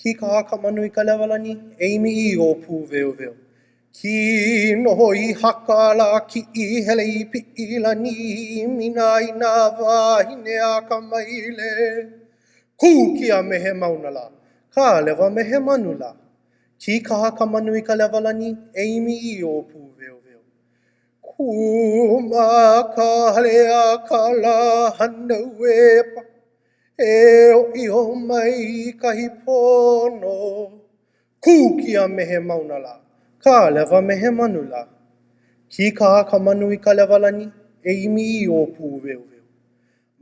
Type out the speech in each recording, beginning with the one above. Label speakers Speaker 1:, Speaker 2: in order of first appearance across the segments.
Speaker 1: Ki ka haka manu I ka lewalani, eimi I o pū veo veo. Ki noho I haka la ki I hele I pi I lani, mina I nā wāhine a ka maile. Kū ki a mehe mauna la, ka lewa mehe manu la. Ki ka haka manu I ka lewalani, eimi I o pū veo veo. Kuma ka halea ka la hanau e pa. E o iho mai kahi pono. Kū ki a mehe mauna la, ka lewa mehe manu la. Ki ka haka manu I ka lewalani, eimi I o pū veo veo.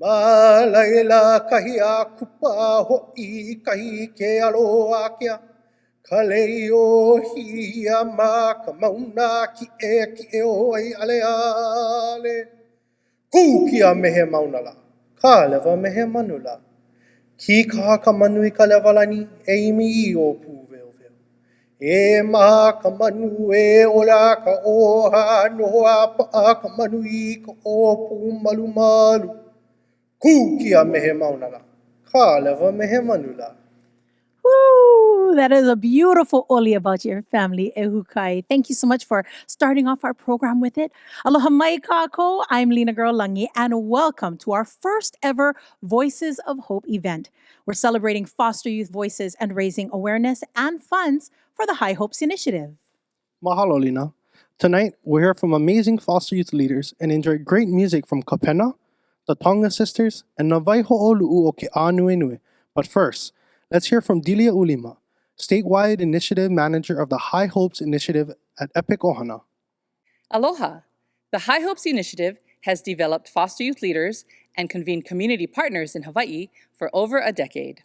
Speaker 1: Ma laila kahi a kupa ho'i kahi ke alo a kia. Ka leo hia ma ka mauna ki e o ai ale ale. Kū ki a mehe mauna la, ka lewa mehe manu la. Ki ka haka manu I ka lewalani, eimi I o pū veo veo. E maha ka manu e ola ka oha noho a paa ka manu I ka o pū malu malu. Kū ki a mehe mauna la, ka lewa mehe manu la.
Speaker 2: Woo! That is a beautiful oli about your family, Ehukai. Thank you so much for starting off our program with it. Aloha mai kākou. I'm Lena Girl Langi, and welcome to our first ever Voices of Hope event. We're celebrating foster youth voices and raising awareness and funds for the High Hopes Initiative.
Speaker 1: Mahalo, Lina. Tonight, we'll hear from amazing foster youth leaders and enjoy great music from Kapena, the Tonga Sisters, and Navai Ho'olu'u o Ke Anuenue. But first, let's hear from Delia Ulima, statewide initiative manager of the High Hopes Initiative at Epic Ohana.
Speaker 3: Aloha! The High Hopes Initiative has developed foster youth leaders and convened community partners in Hawaii for over a decade.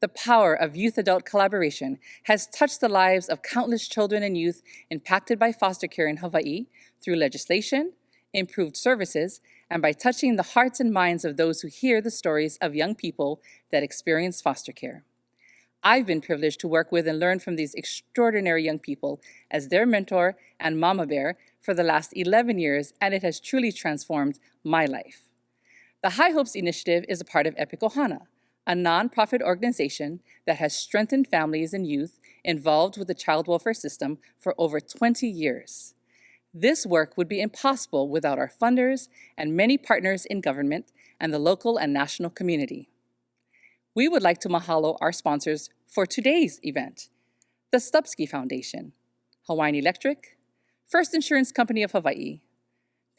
Speaker 3: The power of youth-adult collaboration has touched the lives of countless children and youth impacted by foster care in Hawaii through legislation, improved services, and by touching the hearts and minds of those who hear the stories of young people that experience foster care. I've been privileged to work with and learn from these extraordinary young people as their mentor and mama bear for the last 11 years, and it has truly transformed my life. The High Hopes Initiative is a part of Epic Ohana, a nonprofit organization that has strengthened families and youth involved with the child welfare system for over 20 years. This work would be impossible without our funders and many partners in government and the local and national community. We would like to mahalo our sponsors for today's event: the Stupski Foundation, Hawaiian Electric, First Insurance Company of Hawaii,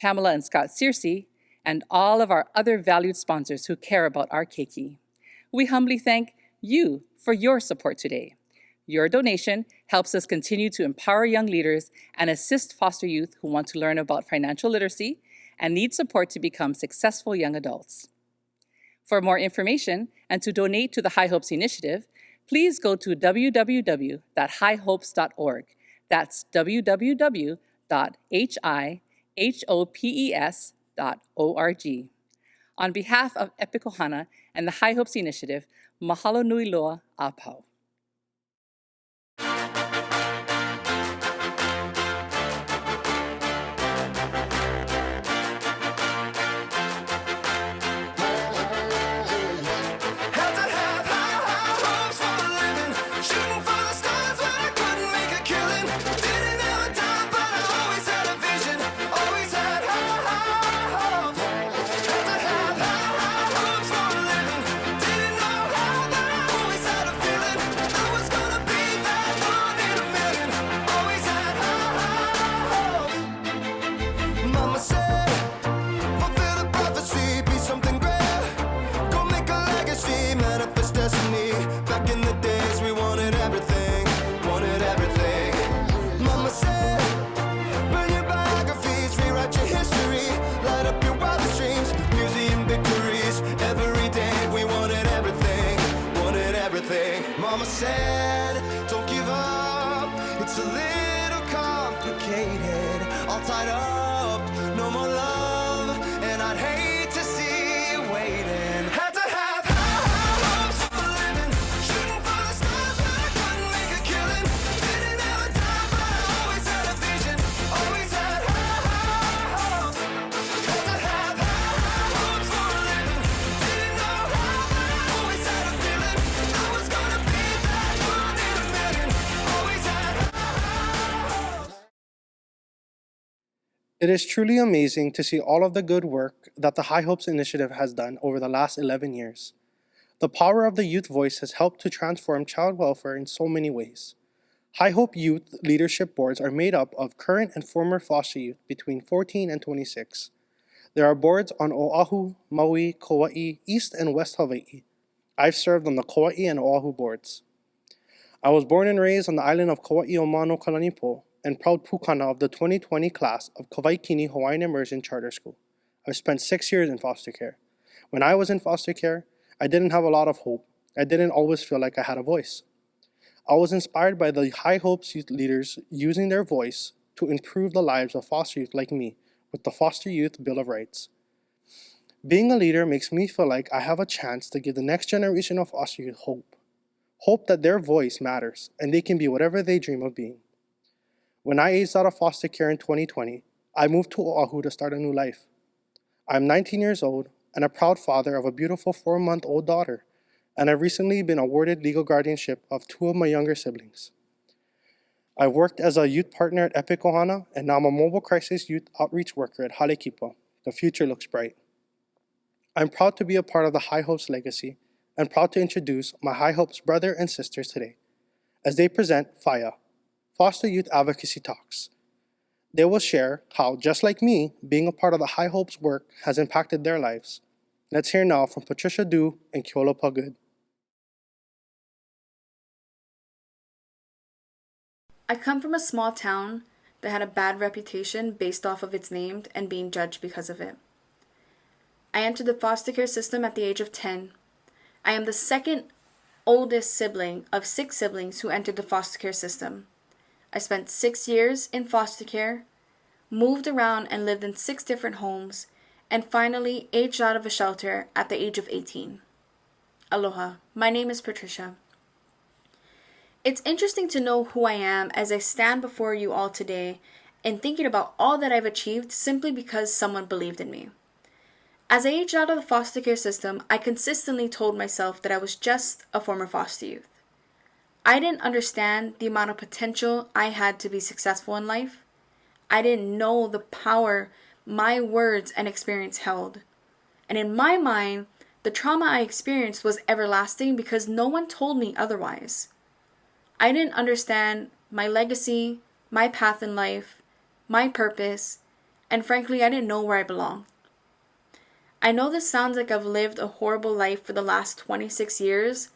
Speaker 3: Pamela and Scott Searcy, and all of our other valued sponsors who care about our keiki. We humbly thank you for your support today. Your donation helps us continue to empower young leaders and assist foster youth who want to learn about financial literacy and need support to become successful young adults. For more information and to donate to the High Hopes Initiative, please go to www.highhopes.org. That's www.hihopes.org. On behalf of Epic Ohana and the High Hopes Initiative, mahalo nui loa a pau.
Speaker 4: Mama said, don't give up, it's a little complicated, all tied up, no more love, and I'd hate to see you waiting. Had to have high hopes for a living, shooting for the stars but I couldn't make a killing, didn't have a dime but I always had a vision, always had high hopes. Had to have high hopes for a living, didn't know how but I always had a feeling I was gonna be that one.
Speaker 1: It is truly amazing to see all of the good work that the High Hopes Initiative has done over the last 11 years. The power of the youth voice has helped to transform child welfare in so many ways. High Hope Youth Leadership Boards are made up of current and former foster youth between 14 and 26. There are boards on Oahu, Maui, Kauai, East and West Hawaii. I've served on the Kauai and Oahu boards. I was born and raised on the island of Kauai Omano Kalanipo and proud pukana of the 2020 class of Kawaikini Hawaiian Immersion Charter School. I've spent 6 years in foster care. When I was in foster care, I didn't have a lot of hope. I didn't always feel like I had a voice. I was inspired by the High Hopes youth leaders using their voice to improve the lives of foster youth like me with the Foster Youth Bill of Rights. Being a leader makes me feel like I have a chance to give the next generation of foster youth hope. Hope that their voice matters and they can be whatever they dream of being. When I aged out of foster care in 2020, I moved to Oahu to start a new life. I'm 19 years old and a proud father of a beautiful 4-month-old daughter, and I've recently been awarded legal guardianship of 2 of my younger siblings. I've worked as a youth partner at Epic Ohana, and now I'm a mobile crisis youth outreach worker at Halekipa. The future looks bright. I'm proud to be a part of the High Hopes legacy and proud to introduce my High Hopes brother and sisters today as they present FAYA, Foster Youth Advocacy Talks. They will share how, just like me, being a part of the High Hopes work has impacted their lives. Let's hear now from Patricia Du and Keola Pagud.
Speaker 5: I come from a small town that had a bad reputation based off of its name and being judged because of it. I entered the foster care system at the age of 10. I am the second oldest sibling of 6 siblings who entered the foster care system. I spent 6 years in foster care, moved around and lived in 6 different homes, and finally aged out of a shelter at the age of 18. Aloha, my name is Patricia. It's interesting to know who I am as I stand before you all today and thinking about all that I've achieved simply because someone believed in me. As I aged out of the foster care system, I consistently told myself that I was just a former foster youth. I didn't understand the amount of potential I had to be successful in life. I didn't know the power my words and experience held. And in my mind, the trauma I experienced was everlasting because no one told me otherwise. I didn't understand my legacy, my path in life, my purpose, and frankly, I didn't know where I belonged. I know this sounds like I've lived a horrible life for the last 26 years,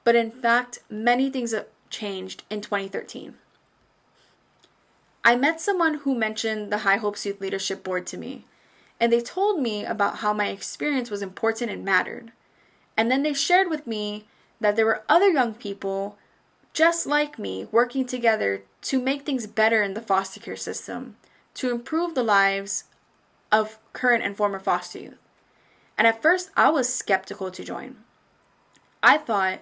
Speaker 5: but in fact, many things have changed in 2013. I met someone who mentioned the High Hopes Youth Leadership Board to me, and they told me about how my experience was important and mattered. And then they shared with me that there were other young people just like me working together to make things better in the foster care system, to improve the lives of current and former foster youth. And at first, I was skeptical to join. I thought,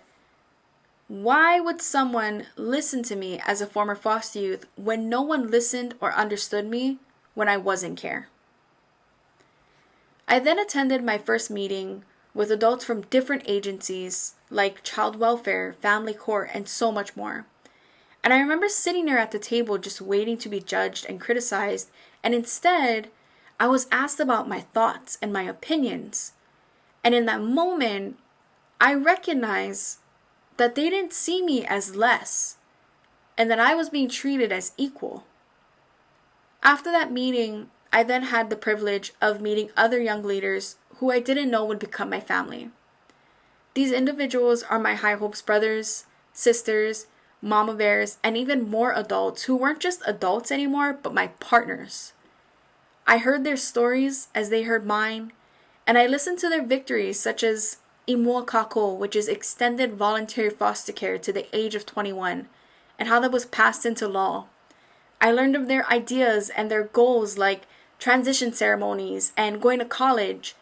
Speaker 5: why would someone listen to me as a former foster youth when no one listened or understood me when I was in care? I then attended my first meeting with adults from different agencies like child welfare, family court, and so much more. And I remember sitting there at the table just waiting to be judged and criticized, and instead, I was asked about my thoughts and my opinions. And in that moment, I recognized that they didn't see me as less and that I was being treated as equal. After that meeting, I then had the privilege of meeting other young leaders who I didn't know would become my family. These individuals are my High Hopes brothers, sisters, mama bears, and even more adults who weren't just adults anymore, but my partners. I heard their stories as they heard mine, and I listened to their victories such as Imua Kako, which is extended voluntary foster care to the age of 21, and how that was passed into law. I learned of their ideas and their goals like transition ceremonies and going to college,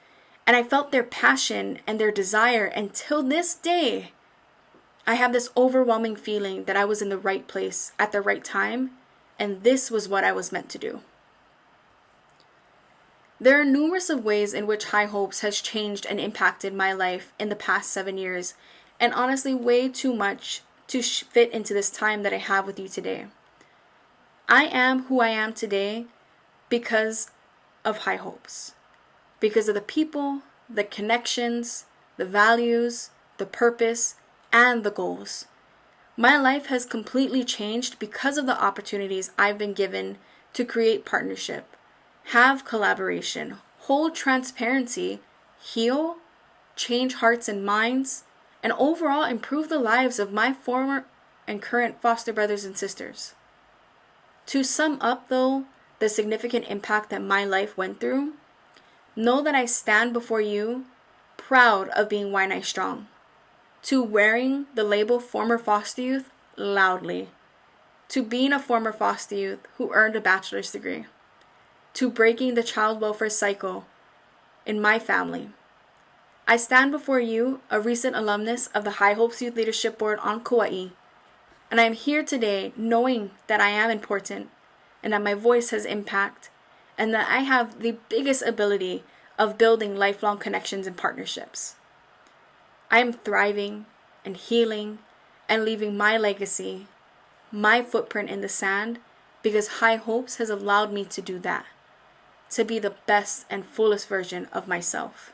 Speaker 5: and I felt their passion and their desire, and till this day, I have this overwhelming feeling that I was in the right place at the right time, and this was what I was meant to do. There are numerous of ways in which High Hopes has changed and impacted my life in the past 7 years, and honestly way too much to fit into this time that I have with you today. I am who I am today because of High Hopes because of the people, the connections, the values, the purpose, and the goals. My life has completely changed because of the opportunities I've been given to create partnership, have collaboration, hold transparency, heal, change hearts and minds, and overall improve the lives of my former and current foster brothers and sisters. To sum up, though, the significant impact that my life went through, know that I stand before you proud of being Waianae Strong, to wearing the label former foster youth loudly, to being a former foster youth who earned a bachelor's degree, to breaking the child welfare cycle in my family. I stand before you, a recent alumnus of the High Hopes Youth Leadership Board on Kauai, and I am here today knowing that I am important and that my voice has impact and that I have the biggest ability of building lifelong connections and partnerships. I am thriving and healing and leaving my legacy, my footprint in the sand, because High Hopes has allowed me to do that, to be the best and fullest version of myself.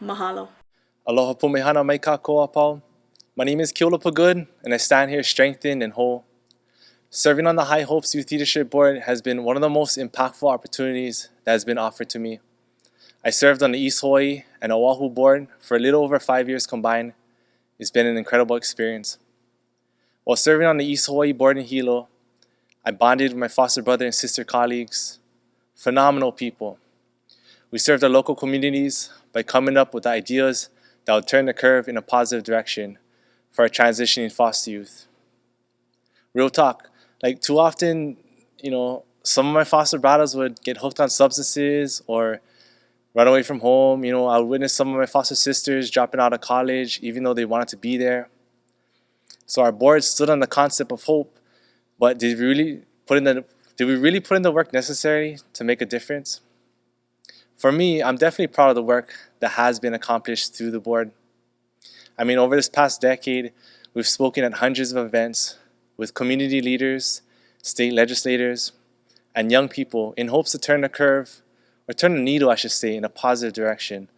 Speaker 5: Mahalo.
Speaker 6: Aloha pumehana mai kākou apau. My name is Keola Pagood, and I stand here strengthened and whole. Serving on the High Hopes Youth Leadership Board has been one of the most impactful opportunities that has been offered to me. I served on the East Hawaii and Oahu board for a little over 5 years combined. It's been an incredible experience. While serving on the East Hawaii board in Hilo, I bonded with my foster brother and sister colleagues, phenomenal people. We served our local communities by coming up with ideas that would turn the curve in a positive direction for our transitioning foster youth. Real talk, like too often, some of my foster brothers would get hooked on substances or run away from home. I would witness some of my foster sisters dropping out of college even though they wanted to be there. So our board stood on the concept of hope, but did we really put in the work necessary to make a difference? For me, I'm definitely proud of the work that has been accomplished through the board. Over this past decade, we've spoken at hundreds of events with community leaders, state legislators, and young people in hopes to turn the needle, in a positive direction.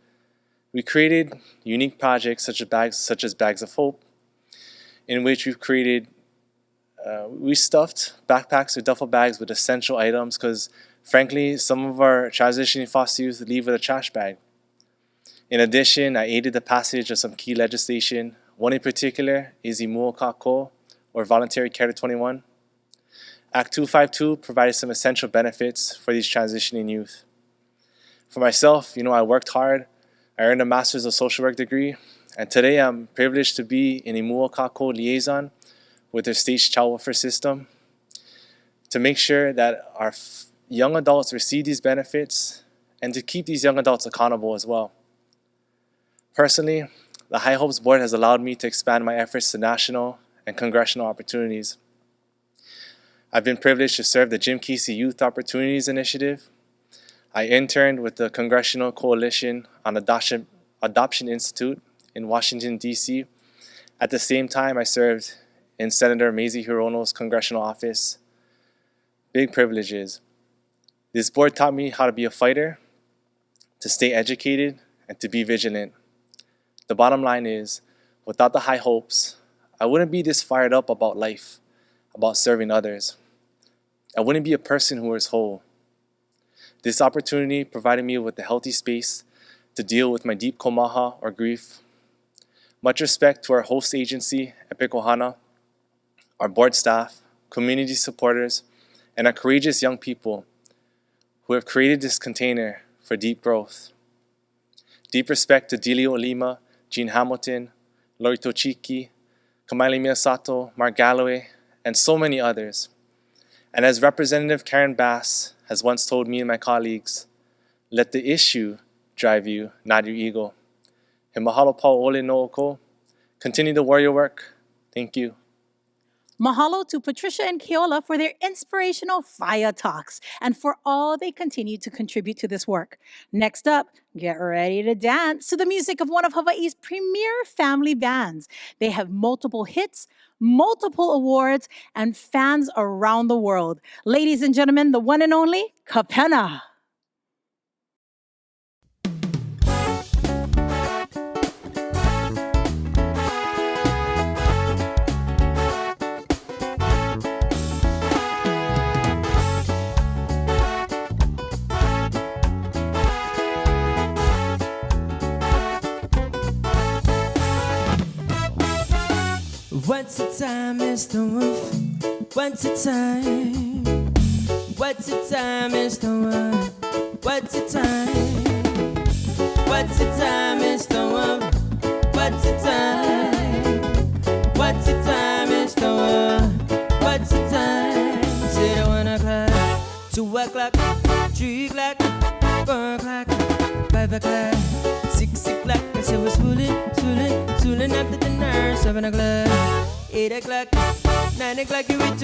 Speaker 6: We created unique projects such as Bags of Hope, in which we stuffed backpacks or duffel bags with essential items because, frankly, some of our transitioning foster youth leave with a trash bag. In addition, I aided the passage of some key legislation. One in particular is Imua Kako, or Voluntary Care to 21. Act 252 provided some essential benefits for these transitioning youth. For myself, I worked hard. I earned a Master's of Social Work degree, and today I'm privileged to be an Imua Kako liaison with their state's child welfare system to make sure that our young adults receive these benefits and to keep these young adults accountable as well. Personally, the High Hopes Board has allowed me to expand my efforts to national and congressional opportunities. I've been privileged to serve the Jim Casey Youth Opportunities Initiative. I interned with the Congressional Coalition on Adoption Institute in Washington, D.C. At the same time, I served in Senator Mazie Hirono's congressional office. Big privileges. This board taught me how to be a fighter, to stay educated, and to be vigilant. The bottom line is, without the High Hopes, I wouldn't be this fired up about life, about serving others. I wouldn't be a person who is whole. This opportunity provided me with the healthy space to deal with my deep komaha or grief. Much respect to our host agency, Epic Ohana, our board staff, community supporters, and our courageous young people who have created this container for deep growth. Deep respect to Delio Lima, Gene Hamilton, Lori Tochiki, Kamaile Miyasato, Mark Galloway, and so many others. And as Representative Karen Bass has once told me and my colleagues, let the issue drive you, not your ego. He mahalo pau ole no oko. Continue the warrior work. Thank you.
Speaker 2: Mahalo to Patricia and Keola for their inspirational fire talks and for all they continue to contribute to this work. Next up, get ready to dance to the music of one of Hawaii's premier family bands. They have multiple hits, multiple awards, and fans around the world. Ladies and gentlemen, the one and only Kapena.
Speaker 7: What's the time, Mr. Wolf? What's the time? What's the time, Mr. Wolf? What's the time? What's the time, Mr. Wolf? What's the time? What's the time, Mr. Wolf? What's the time? Say the 1 o'clock, 2 o'clock, 3 o'clock, 4 o'clock, 5 o'clock, 6 o'clock. I say we're schooling after dinner. 7 o'clock, 8 o'clock, 9 o'clock. You with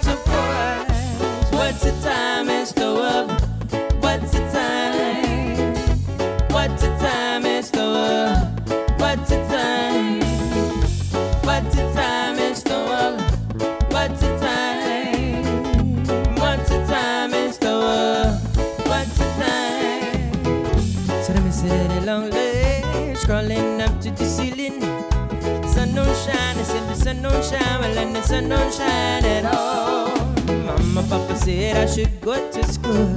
Speaker 7: 4 hours. What's the time, Mr. Wolf? What's the time? What's the time, Mr. Wolf? What's the time? What's the time, Mr. Wolf? What's the time? What's the time, Mr. Wolf? What's the time? So let me sit long leg, scrolling up to the ceiling. Sun don't shine, I said the sun don't shine, well and the sun don't shine at all. Mama, Papa said I should go to school,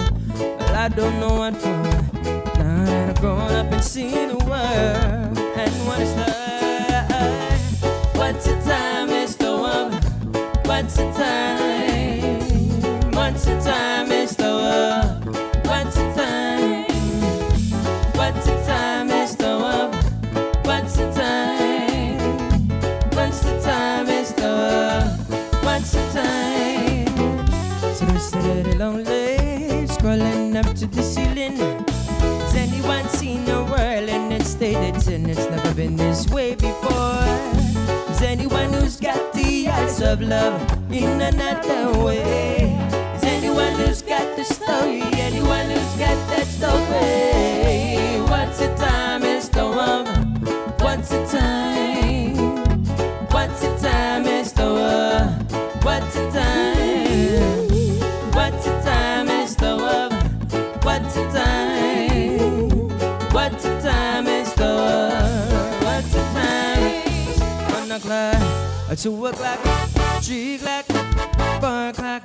Speaker 7: but I don't know what for. Now that I've grown up and seen the world, and what is love? What's the time, Mr. Woman? What's the time? What's the time, Mr. Woman? What's the time? What's the time, Mr. Woman? What's the time? What's the time, Mr. Woman? What's the time? So they sit lonely, scrolling up to the ceiling. Has anyone seen the world in its state it's in? It's never been this way before. Is anyone who's got the eyes of love in another way? Is anyone who's got the story? Anyone who's got that story? What's the time, Mr. Woman? What's the time? What's the time, Mr. Woman? What's the time? What's the time, Mr. Woman? What's the time? What's the time, Mr. Woman? What's the time? 1 o'clock, 2 o'clock, 3 o'clock, 4 o'clock.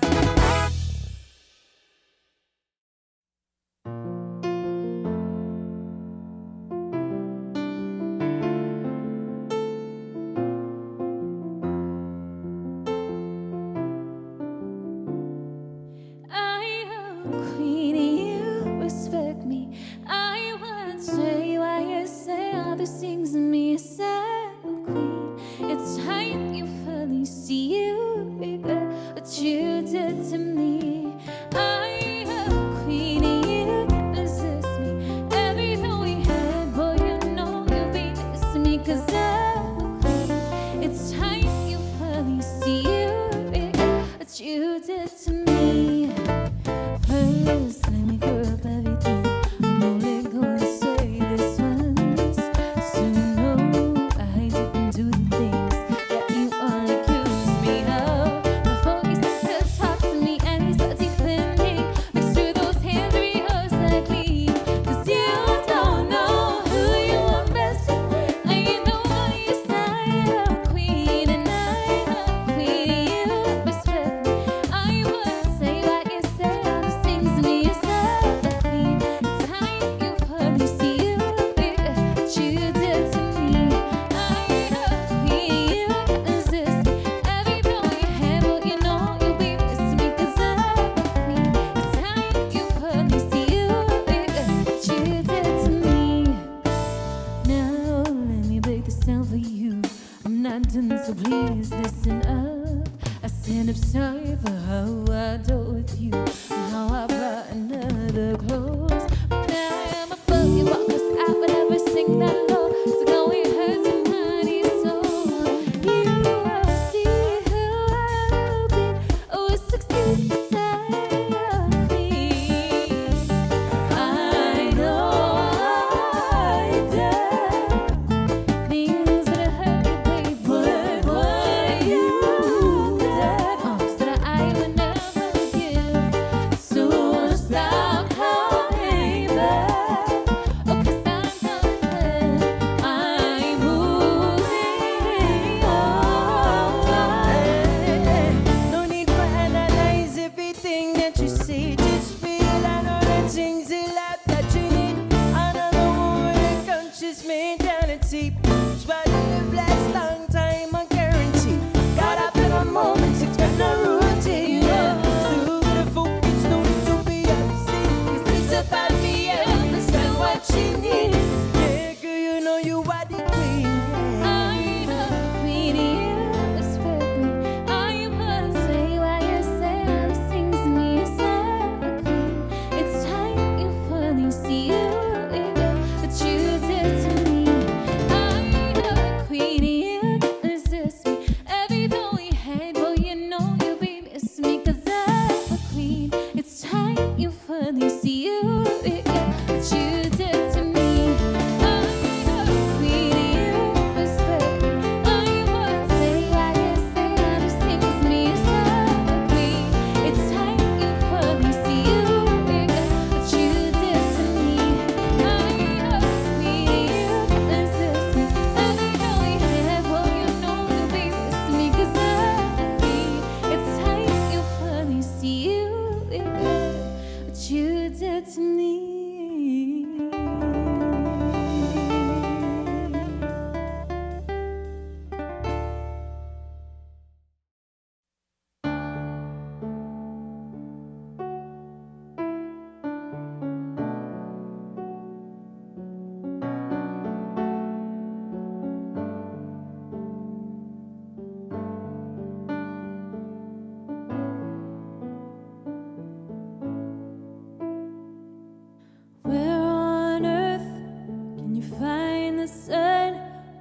Speaker 8: Things to me, sad queen. It's time you finally see you, what you did to me. I am queen and you can't resist me. Everything we had, boy, you know you'll be this to me. Cause I'm a queen. It's time you finally see you, what you did to me. First, let me clear up everything. I'm only gonna say this once. So please listen up. I stand up sorry for how I dealt with you and how I brought another close. But now I am a fucking walk, cause I would never sing that low. So go and hurt somebody's soul. You will see who I've been. Oh, it's 60% clean. I know I did things that hurt, baby. What you did, so that I would never give. So stop coming back. Oh, cause I'm coming back. I'm moving on.
Speaker 7: No need for analyze everything that you say. Just feel I know the things in life that you need. Another woman with conscious mentality. That's why you live last long time, I guarantee.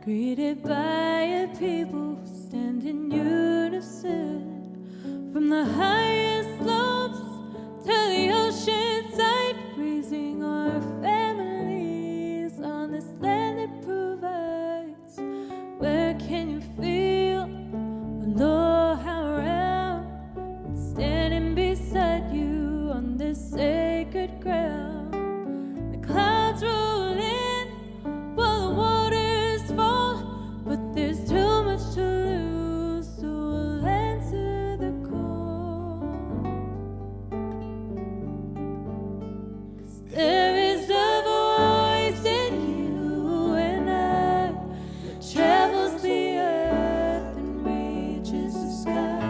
Speaker 8: greeted by a people who stand in unison. From the highest slopes to the ocean side, raising our families on this land that provides. Where can you feel aloha around? It's standing beside you on this sacred ground. The clouds roll in while the waters fall, but there's too much to lose, so we'll answer the call. 'Cause there is a voice in you and I that travels the earth and reaches the sky.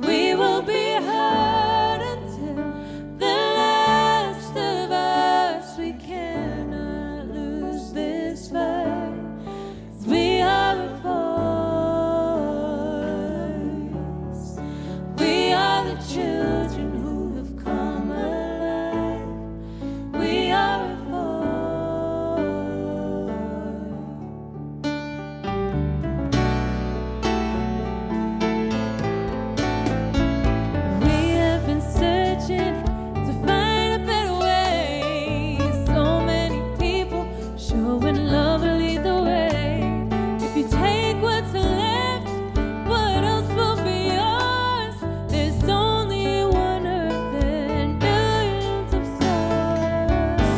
Speaker 8: We will be heard until the last of us. We cannot lose this fight, 'cause we are a voice. We are the children who have come alive. We are a voice. We have been searching to find a better way. So many people showing love will lead the way. If you take what's left, what else will be yours? There's only one earth and billions of stars.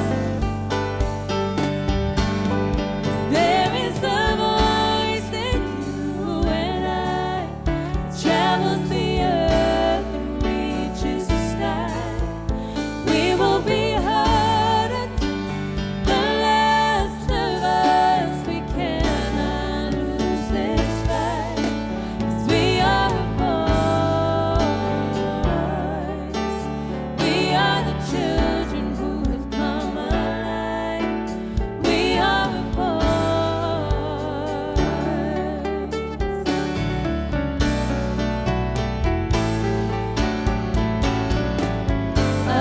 Speaker 8: There is a voice in you and I that travels the earth and reaches the sky. We will be heard until the last of us. We cannot lose this fight, 'cause we are a voice. We are the children who have come alive. We are a voice.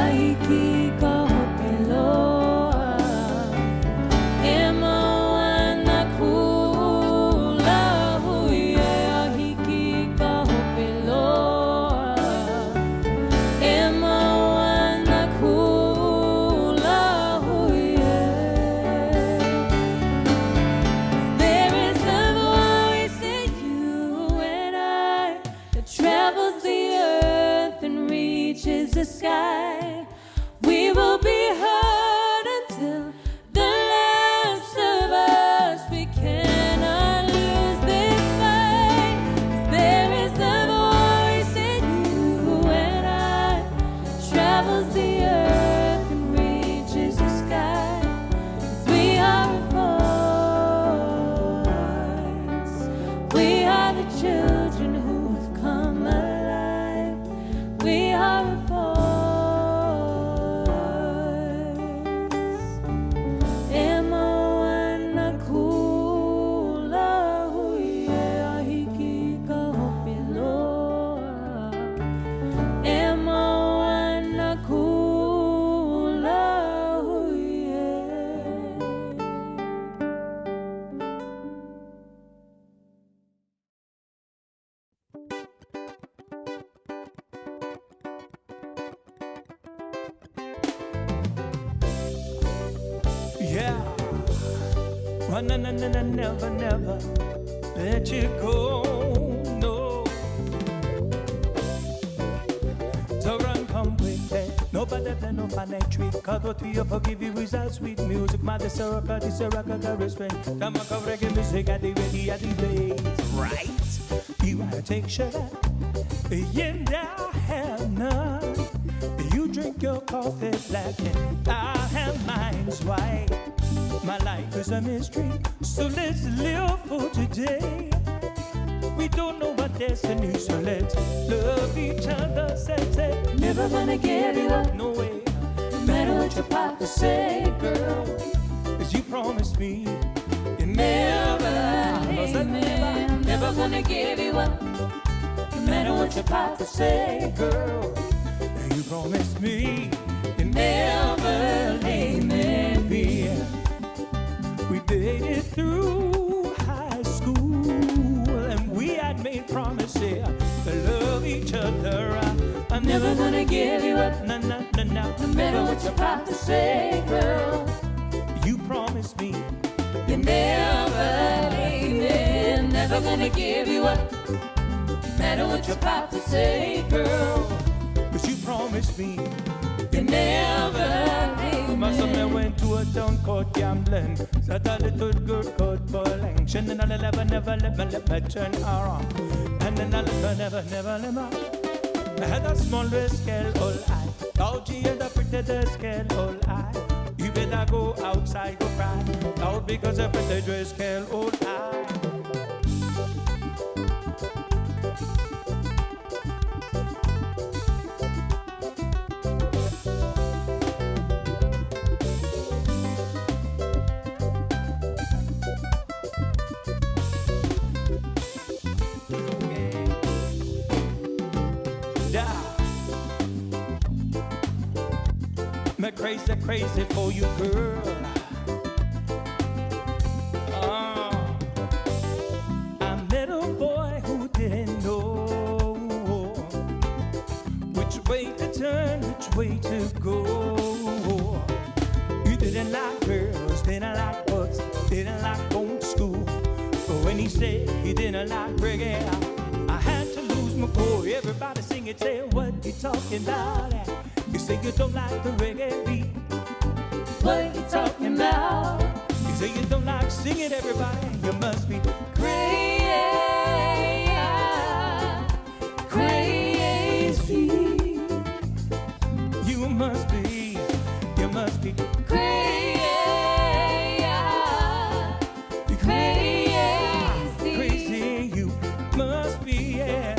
Speaker 8: Aiki ka hopeloa, e moana kula huie. Aiki ka hopeloa, e moana kula huie. There is a voice in you and I that travels the earth and reaches the sky. We will be heard until the last of us. We cannot lose this fight, 'cause there is a voice in you and I that travels the earth and reaches the sky. 'Cause we are a voice. We are the children who have come alive. We are a voice. E moana kula huie. Ahiki ka hopeloa, e moana kula huie.
Speaker 7: Yeah. Well, no, never, never let you go. No. So run, come quickly. Nobody play no funny trick. Cause what we forgive you is our sweet music. My this a respect. Come on, come reggae music at the ready at the blaze. Right? You wanna take sugar? And I have none. You drink your coffee black and I have mine's white. My life is a mystery, so let's live for today. We don't know our destiny, so let's love each other. Say,
Speaker 8: Never gonna give you up,
Speaker 7: no way,
Speaker 8: no matter what your papa say, girl.
Speaker 7: cause you promised me you
Speaker 8: Never,
Speaker 7: never,
Speaker 8: amen. Never gonna give you up, no matter what your papa say,
Speaker 7: girl. You promised me you
Speaker 8: never, amen.
Speaker 7: be. We made it through promised me you're never leaving, never gonna give you up, no matter what you're about to say, girl. But you promised me you're never leaving. My son went to a town called gambling, said a little girl called bowling. She never let me turn around, and then I never let me. I had a small scale all eye, now she had a pretty scale all eye. You better go outside, go cry out because of the dress can hold eye. Me crazy for you, girl. I met a boy who didn't know which way to turn, which way to go. He didn't like girls, didn't like books, didn't like going to school. But when he said he didn't like reggae, I had to lose my cool. Everybody sing it, say what you talking about. You say you don't like the reggae beat. What you talking about? You say you don't like singing, everybody. You must be crazy. You must be crazy. Crazy, you must be, yeah.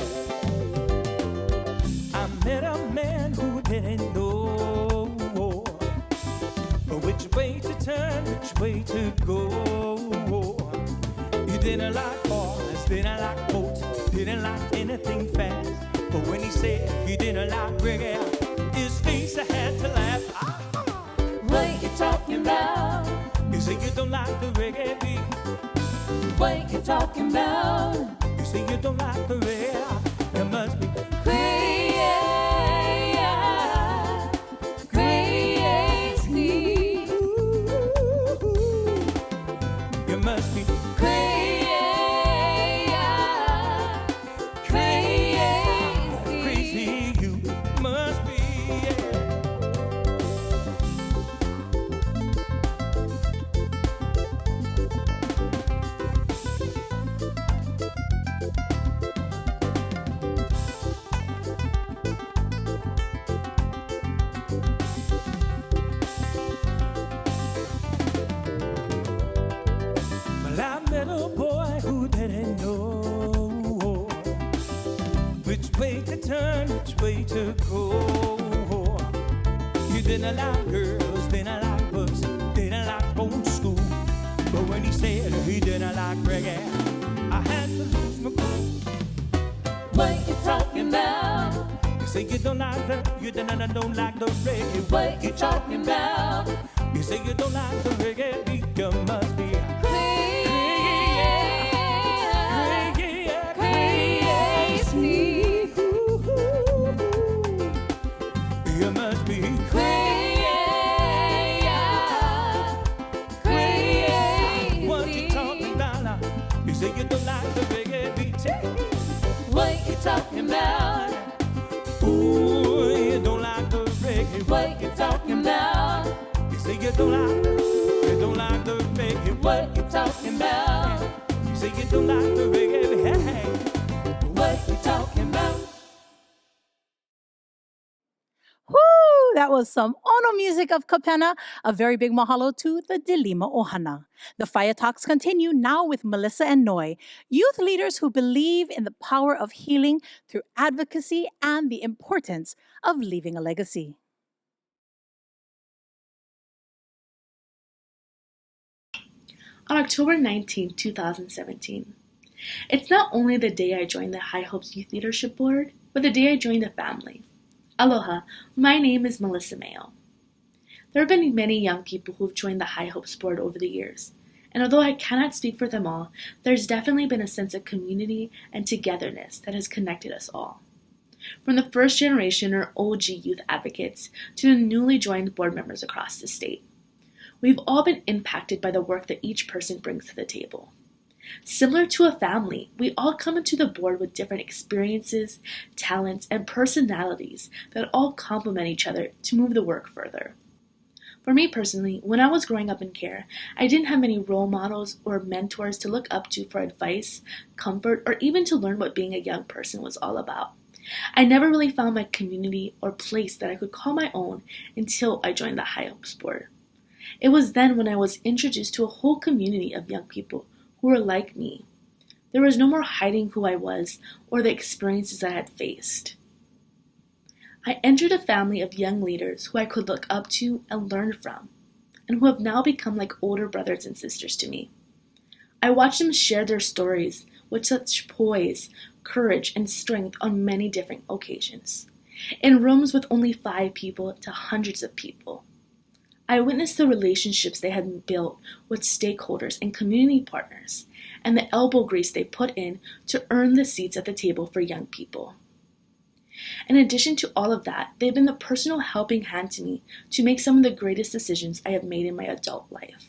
Speaker 7: I met a man who didn't know which way to turn, which way to go. He didn't like cars, didn't like boats, didn't like anything fast. But when he said he didn't like reggae, his face I had to laugh. What you talking about? You say you don't like the reggae beat. What you talking about? You say you don't like the reggae. You must be crazy. You must be crazy. Crazy, you must be. Well, I met a boy who didn't know which way to turn, which way to go. He didn't like girls, didn't like books, didn't like going to school. But when he said he didn't like reggae, I had to lose my cool. What you talking about? You say you don't like you don't like the reggae. What you talking about? You say you don't like the reggae beat. You must be crazy. You must be crazy. What you talking about now? You say you don't like the reggae beat. What you talking about? Ooh, you don't like the reggae. What you talking about? You say you don't like the reggae. What you talking about? You say you don't like the reggae. Hey, what you talking about?
Speaker 2: Woo! That was some Ono music of Kapena. A very big mahalo to the Dilima Ohana. The Fire Talks continue now with Melissa and Noi, youth leaders who believe in the power of healing through advocacy and the importance of leaving a legacy.
Speaker 9: On October 19, 2017, it's not only the day I joined the High Hopes Youth Leadership Board, but the day I joined a family. Aloha, my name is Melissa Mayo. There have been many young people who have joined the High Hopes Board over the years, and although I cannot speak for them all, there's definitely been a sense of community and togetherness that has connected us all. From the first generation or OG youth advocates to the newly joined board members across the state. We've all been impacted by the work that each person brings to the table. Similar to a family, we all come into the board with different experiences, talents, and personalities that all complement each other to move the work further. For me personally, when I was growing up in care, I didn't have many role models or mentors to look up to for advice, comfort, or even to learn what being a young person was all about. I never really found my community or place that I could call my own until I joined the High Hopes Board. It was then when I was introduced to a whole community of young people who were like me. There was no more hiding who I was or the experiences I had faced. I entered a family of young leaders who I could look up to and learn from, and who have now become like older brothers and sisters to me. I watched them share their stories with such poise, courage, and strength on many different occasions, in rooms with only 5 people to hundreds of people. I witnessed the relationships they had built with stakeholders and community partners, and the elbow grease they put in to earn the seats at the table for young people. In addition to all of that, they've been the personal helping hand to me to make some of the greatest decisions I have made in my adult life.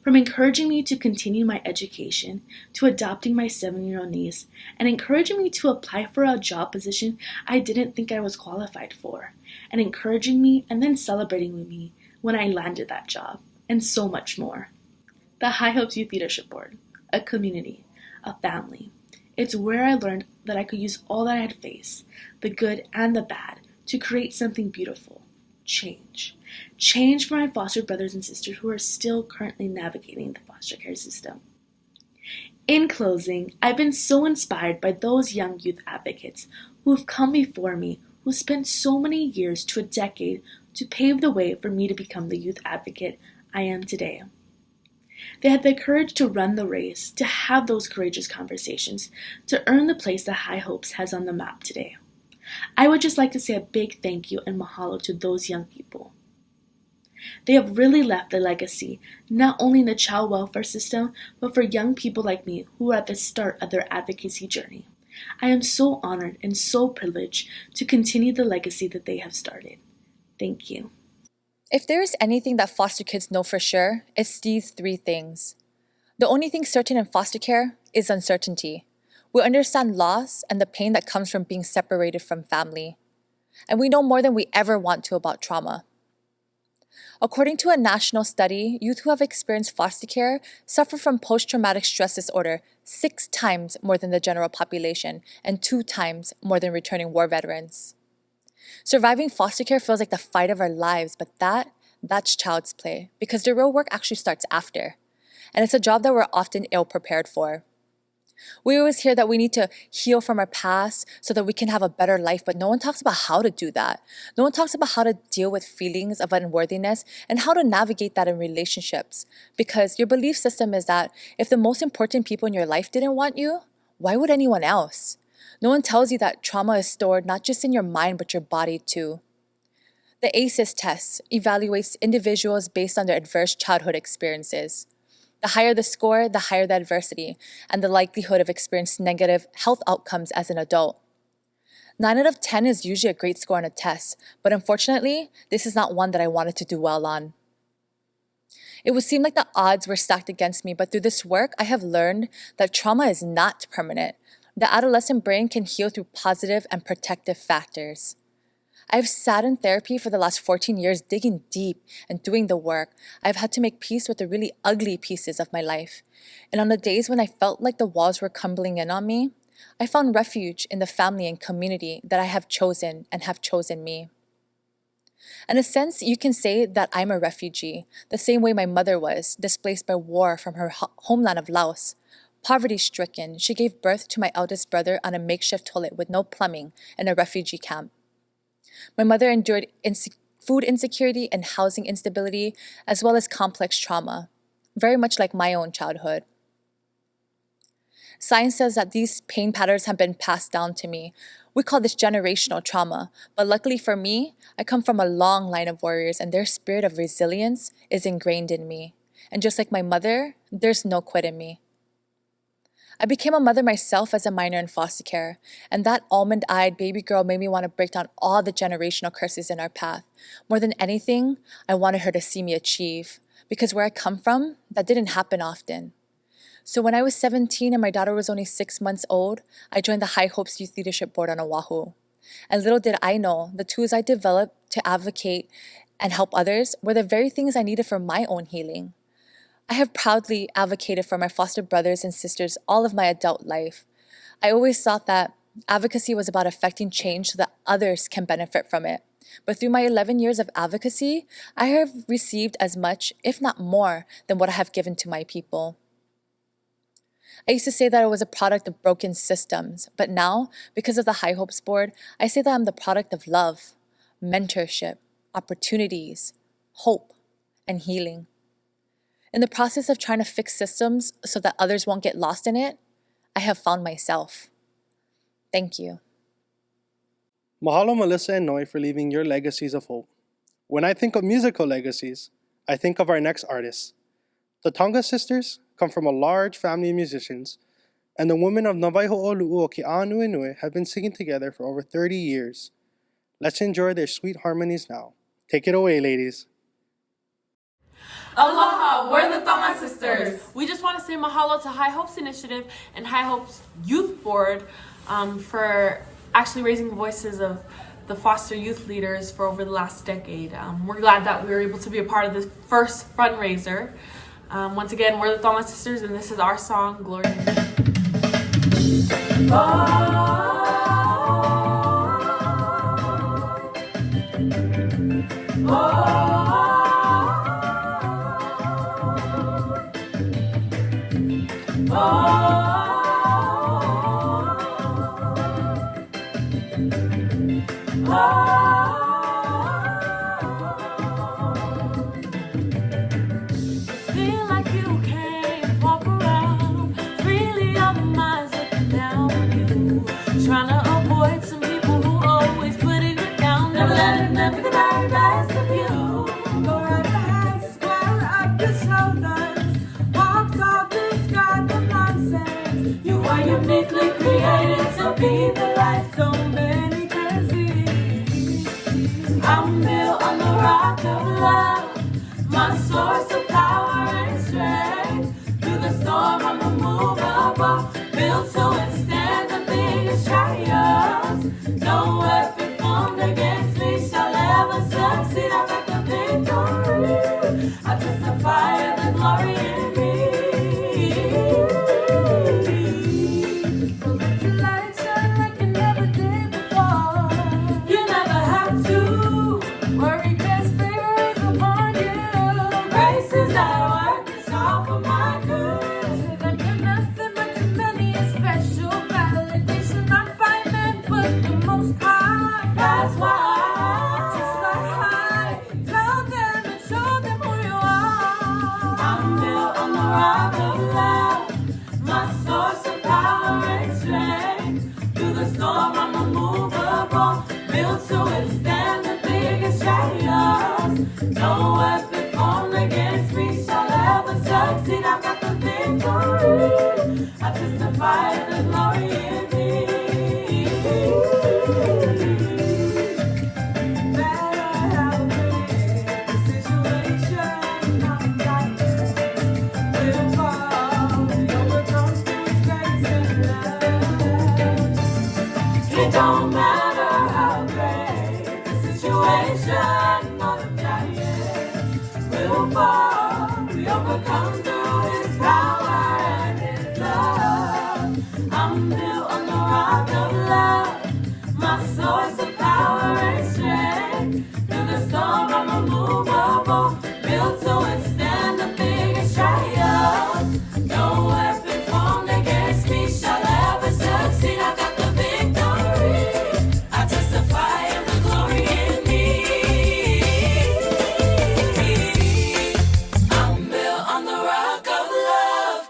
Speaker 9: From encouraging me to continue my education, to adopting my 7-year-old niece, and encouraging me to apply for a job position I didn't think I was qualified for, and encouraging me and then celebrating with me when I landed that job, and so much more. The High Hopes Youth Leadership Board, a community, a family. It's where I learned that I could use all that I had faced, the good and the bad, to create something beautiful. Change. Change for my foster brothers and sisters who are still currently navigating the foster care system. In closing, I've been so inspired by those young youth advocates who have come before me, who spent so many years to a decade to pave the way for me to become the youth advocate I am today. They had the courage to run the race, to have those courageous conversations, to earn the place that High Hopes has on the map today. I would just like to say a big thank you and mahalo to those young people. They have really left a legacy, not only in the child welfare system, but for young people like me who are at the start of their advocacy journey. I am so honored and so privileged to continue the legacy that they have started. Thank you.
Speaker 10: If there is anything that foster kids know for sure, it's these 3 things. The only thing certain in foster care is uncertainty. We understand loss and the pain that comes from being separated from family. And we know more than we ever want to about trauma. According to a national study, youth who have experienced foster care suffer from post-traumatic stress disorder 6 times more than the general population and 2 times more than returning war veterans. Surviving foster care feels like the fight of our lives, but that's child's play, because the real work actually starts after. And it's a job that we're often ill-prepared for. We always hear that we need to heal from our past so that we can have a better life, but no one talks about how to do that. No one talks about how to deal with feelings of unworthiness and how to navigate that in relationships. Because your belief system is that if the most important people in your life didn't want you, why would anyone else? No one tells you that trauma is stored not just in your mind, but your body too. The ACEs test evaluates individuals based on their adverse childhood experiences. The higher the score, the higher the adversity, and the likelihood of experiencing negative health outcomes as an adult. 9 out of 10 is usually a great score on a test, but unfortunately, this is not one that I wanted to do well on. It would seem like the odds were stacked against me, but through this work, I have learned that trauma is not permanent. The adolescent brain can heal through positive and protective factors. I've sat in therapy for the last 14 years, digging deep and doing the work. I've had to make peace with the really ugly pieces of my life. And on the days when I felt like the walls were crumbling in on me, I found refuge in the family and community that I have chosen and have chosen me. In a sense, you can say that I'm a refugee, the same way my mother was, displaced by war from her homeland of Laos. Poverty-stricken, she gave birth to my eldest brother on a makeshift toilet with no plumbing in a refugee camp. My mother endured food insecurity and housing instability, as well as complex trauma, very much like my own childhood. Science says that these pain patterns have been passed down to me. We call this generational trauma, but luckily for me, I come from a long line of warriors and their spirit of resilience is ingrained in me. And just like my mother, there's no quit in me. I became a mother myself as a minor in foster care, and that almond-eyed baby girl made me want to break down all the generational curses in our path. More than anything, I wanted her to see me achieve. because where I come from, that didn't happen often. So when I was 17 and my daughter was only 6 months old, I joined the High Hopes Youth Leadership Board on Oahu. And little did I know, the tools I developed to advocate and help others were the very things I needed for my own healing. I have proudly advocated for my foster brothers and sisters all of my adult life. I always thought that advocacy was about affecting change so that others can benefit from it. But through my 11 years of advocacy, I have received as much, if not more, than what I have given to my people. I used to say that I was a product of broken systems, but now, because of the High Hopes Board, I say that I'm the product of love, mentorship, opportunities, hope, and healing. In the process of trying to fix systems so that others won't get lost in it, I have found myself. Thank you.
Speaker 1: Mahalo, Melissa and Noi, for leaving your legacies of hope. When I think of musical legacies, I think of our next artists. The Tonga sisters come from a large family of musicians, and the women of Navaiho'olu'u o Ke'anuenue have been singing together for over 30 years. Let's enjoy their sweet harmonies now. Take it away, ladies.
Speaker 11: Aloha, we're the Tonga Sisters. We just want to say mahalo to High Hopes Initiative and High Hopes Youth Board for actually raising the voices of the foster youth leaders for over the last decade. We're glad that we were able to be a part of this first fundraiser. Once again, we're the Tonga Sisters, and this is our song, Glory. Feel like you can't walk around freely, all the minds looking down on you. Trying to avoid some people who always putting you down. Never letting them be the very best of you. Go right ahead, square up your shoulders. Walk tall, discard the nonsense. You are uniquely created to be the light so many can see. I'm built on the rock of love, my source of power and strength. Through the storm, I'm unmovable, built to withstand the biggest trials. No weapon formed against me shall ever succeed. I got the victory. I testify of the glory in me. So let your light shine like you never did before. You never have to worry, 'cause favor is upon you. Grace is at work, it's all for my good. That you're nothing but too many, a special validation. Not by men, but the Most High. That's why just like high, tell them and show them who you are. I'm built on the rock of love, my source of power and strength. Through the storm, I'm unmovable, built to withstand the biggest trials. No weapon formed against me shall ever succeed. I got the victory. I testify of the glory in me. No matter how big the situation, I'm fighting. We'll fall, we overcome through grace and love. It don't matter how great the situation or the giant, we'll fall, we overcome through His power and His love. I'm built on the rock of love, my source of power and strength. Through the storm, I'm unmovable, built to withstand the biggest trials. No weapon formed against me shall ever succeed. I got the victory. I testify of the glory in me. I'm built on the rock of love,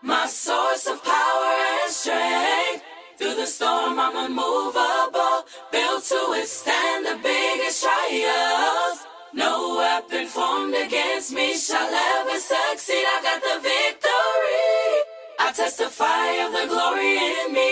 Speaker 11: my source of power and strength. Through the storm, I'm unmovable, built to withstand the biggest trials. No weapon formed against me shall ever succeed. I got the victory. I testify of the glory in me.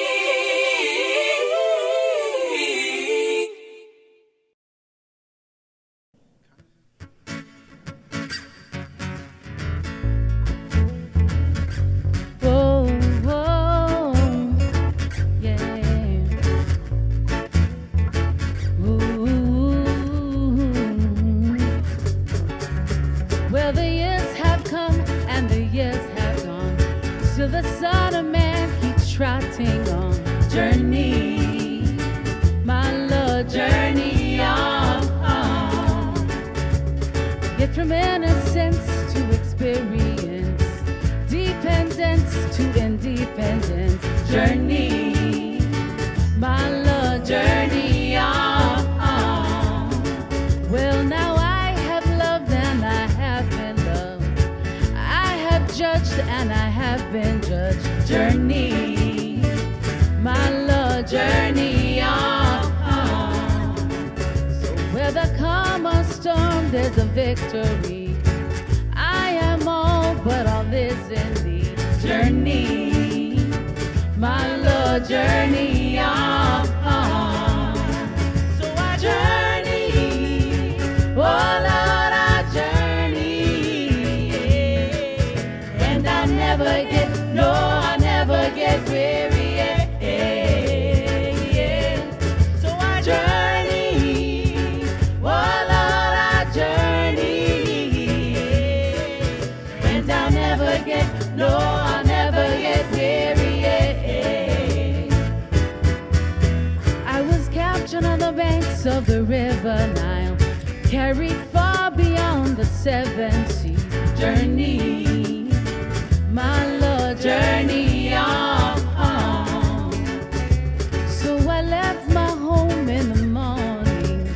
Speaker 8: and the years have gone. Still the Son of Man keeps trotting on. Journey, my Lord, journey on. Get from innocence to experience, dependence to independence. Journey, my Lord, journey on. Well, now I have loved and I have been loved. I have judged and I have been judged. Journey, my Lord, journey on. So where there come a storm, there's a victory. I am all, but all is in thee. Journey, my Lord, journey on. So I journey, oh Lord, I journey, and I never get, no, I never get weary. So I journey, oh Lord, I journey, and I'll never get, no, I'll never get weary. I was captured on the banks of the river Nile, carried far beyond the seven seas. Journey, my Lord, journey on. So I left my home in the morning.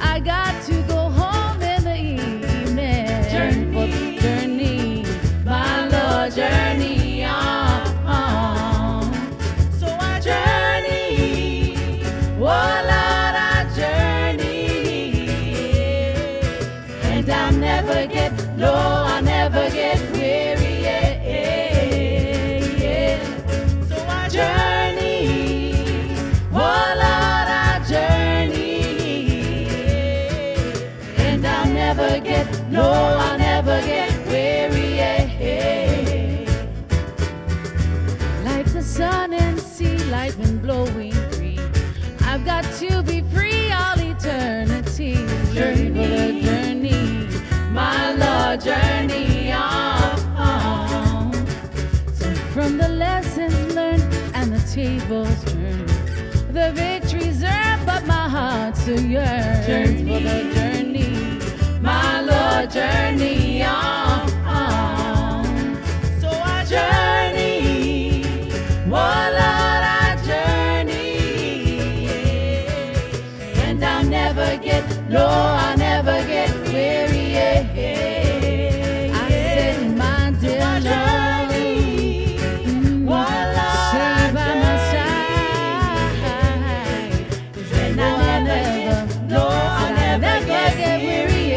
Speaker 8: I got to go home in the evening. Journey, my Lord, journey on. So I journey, oh Lord, I journey, and I'll never get, no, I'll never get weary. So I journey, oh Lord, I journey, and I'll never get, no, I'll never get weary. Like the sun and sea, light wind blowing free, I've got to be free all eternity. Journey, journey, my Lord, journey on. So from the lessons learned and the tables turned, the victories earned, but my heart's so yearns for the journey, my Lord, journey on. So I journey, oh Lord, I journey, and I'll never get, no, I'll never get weary. I said, my dear Lord, stay by my side, and I'll never, no, I'll never get weary.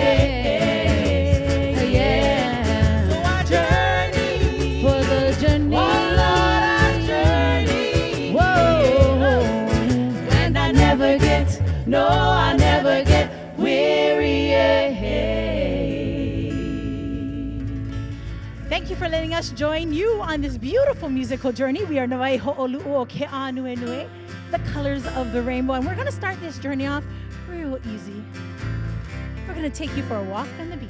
Speaker 8: So I journey, for the journey, oh Lord, I journey, whoa, and I never get, no, I never get weary.
Speaker 2: Thank you for letting us join you on this beautiful musical journey. We are Nawai Ho'olu'u Ke'anue, the colors of the rainbow. And we're going to start this journey off real easy. We're going to take you for a walk on the beach.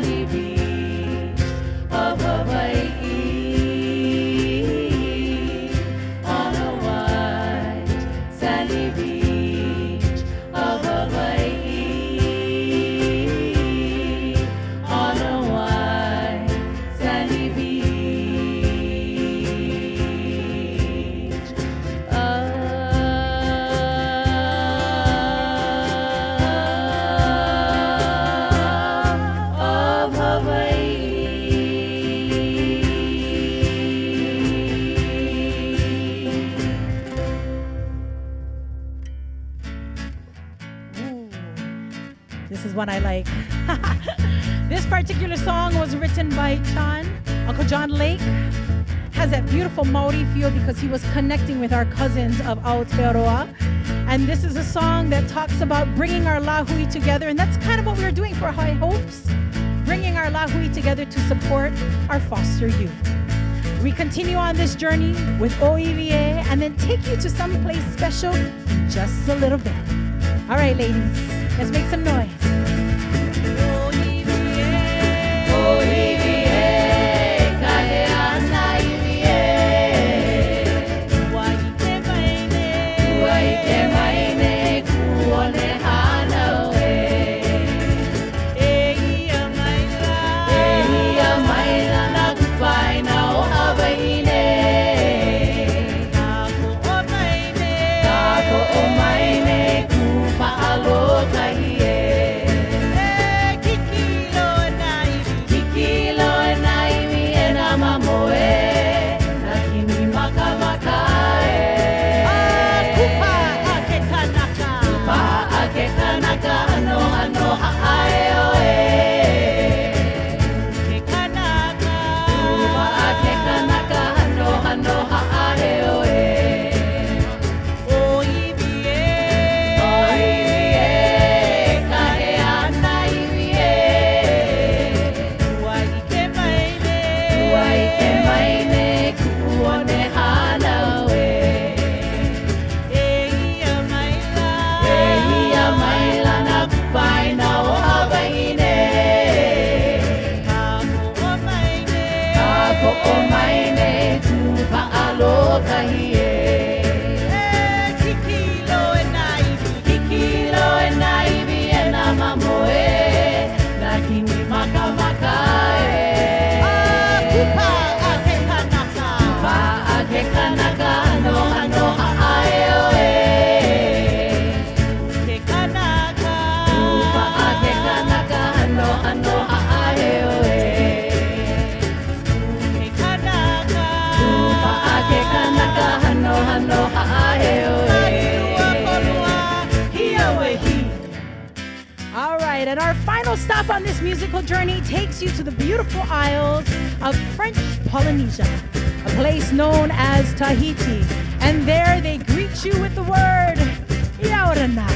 Speaker 11: sandy beach of Hawaii. On a white sandy beach of Hawaii. On a white sandy beach of Hawaii.
Speaker 2: This is one I like. This particular song was written by Uncle John Lake. Has that beautiful Maori feel because he was connecting with our cousins of Aotearoa. And this is a song that talks about bringing our lahui together. And that's kind of what we're doing for High Hopes, bringing our lahui together to support our foster youth. We continue on this journey with OEVA and then take you to some place special in just a little bit. All right, ladies, let's make some noise. All right, and our final stop on this musical journey takes you to the beautiful isles of French Polynesia, a place known as Tahiti. And there they greet you with the word Yaorana.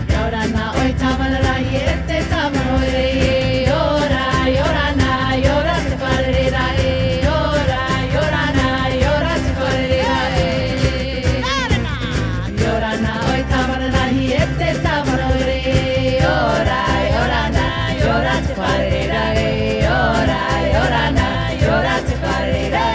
Speaker 11: Yorana, oi tamarara, yete tamarore, yora, yorana, yora te parera, yora, yorana, yora te parera, yorana, oi tamarara, yete tamarore, yora, yorana, yora te parera, yora, yorana, yora te parera.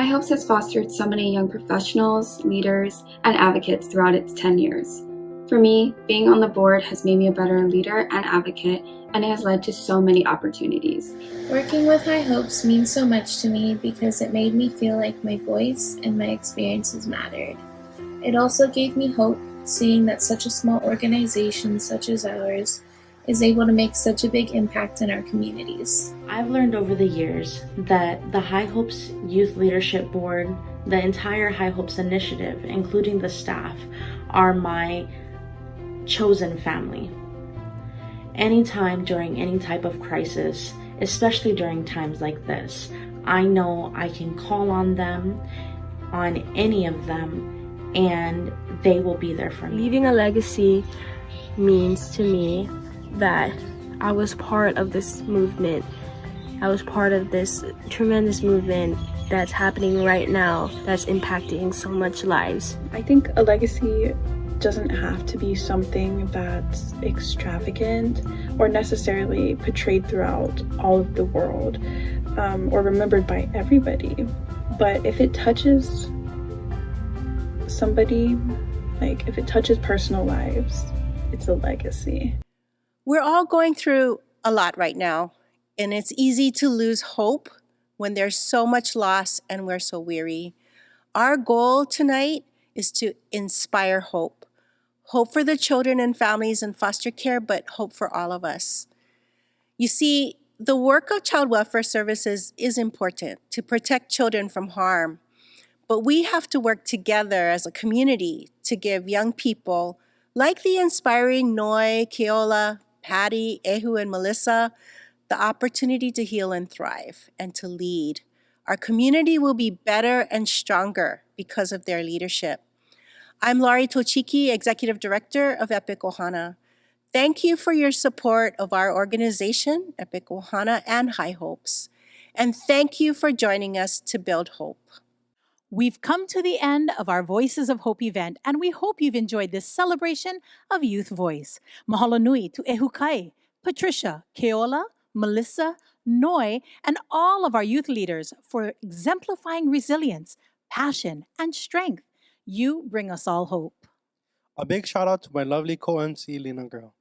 Speaker 12: High Hopes has fostered so many young professionals, leaders, and advocates throughout its 10 years. For me, being on the board has made me a better leader and advocate, and it has led to so many opportunities.
Speaker 13: Working with High Hopes means so much to me because it made me feel like my voice and my experiences mattered. It also gave me hope seeing that such a small organization such as ours is able to make such a big impact in our communities.
Speaker 14: I've learned over the years that the High Hopes Youth Leadership Board, the entire High Hopes initiative, including the staff, are my chosen family. Anytime during any type of crisis, especially during times like this, I know I can call on them, on any of them, and they will be there for me.
Speaker 15: Leaving a legacy means to me that I was part of this movement. I was part of this tremendous movement that's happening right now that's impacting so much lives.
Speaker 16: I think a legacy doesn't have to be something that's extravagant or necessarily portrayed throughout all of the world or remembered by everybody. But if it touches somebody, like if it touches personal lives, it's a legacy.
Speaker 17: We're all going through a lot right now, and it's easy to lose hope when there's so much loss and we're so weary. Our goal tonight is to inspire hope. Hope for the children and families in foster care, but hope for all of us. You see, the work of child welfare services is important to protect children from harm, but we have to work together as a community to give young people, like the inspiring Noi, Keola, Patty, Ehu, and Melissa, the opportunity to heal and thrive and to lead. Our community will be better and stronger because of their leadership. I'm Laurie Tochiki, Executive Director of Epic Ohana. Thank you for your support of our organization, Epic Ohana and High Hopes. And thank you for joining us to build hope.
Speaker 2: We've come to the end of our Voices of Hope event, and we hope you've enjoyed this celebration of youth voice. Mahalo nui to Ehukai, Patricia, Keola, Melissa, Noi, and all of our youth leaders for exemplifying resilience, passion, and strength. You bring us all hope.
Speaker 1: A big shout out to my lovely co-MC Lena Girl,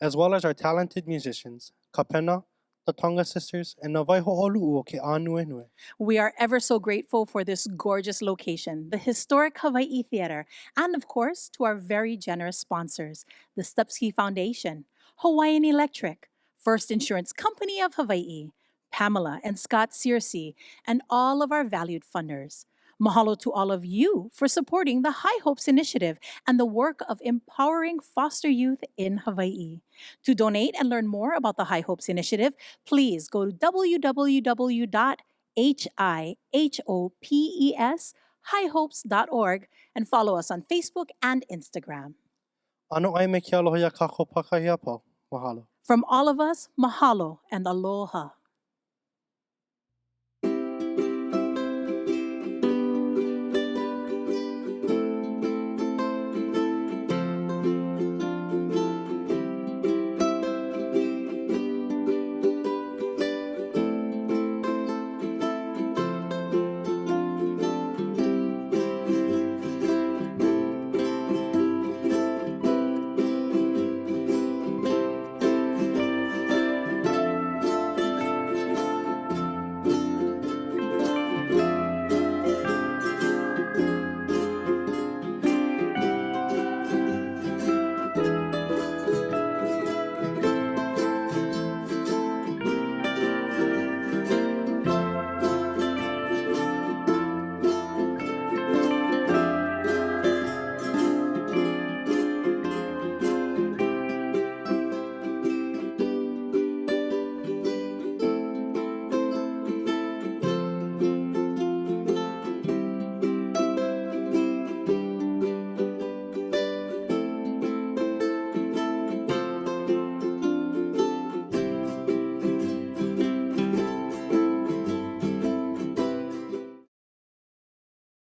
Speaker 1: as well as our talented musicians, Kapena, the Tonga Sisters, and Navaiho Olu'u ke Anuenue.
Speaker 2: We are ever so grateful for this gorgeous location, the historic Hawaii Theater, and of course, to our very generous sponsors, the Stupski Foundation, Hawaiian Electric, First Insurance Company of Hawaii, Pamela and Scott Searcy, and all of our valued funders. Mahalo to all of you for supporting the High Hopes Initiative and the work of empowering foster youth in Hawaii. To donate and learn more about the High Hopes Initiative, please go to www.hihopes.org and follow us on Facebook and Instagram.
Speaker 1: Ano ai me ke aloha ia kako pakahi apo. Mahalo.
Speaker 2: From all of us, mahalo and aloha.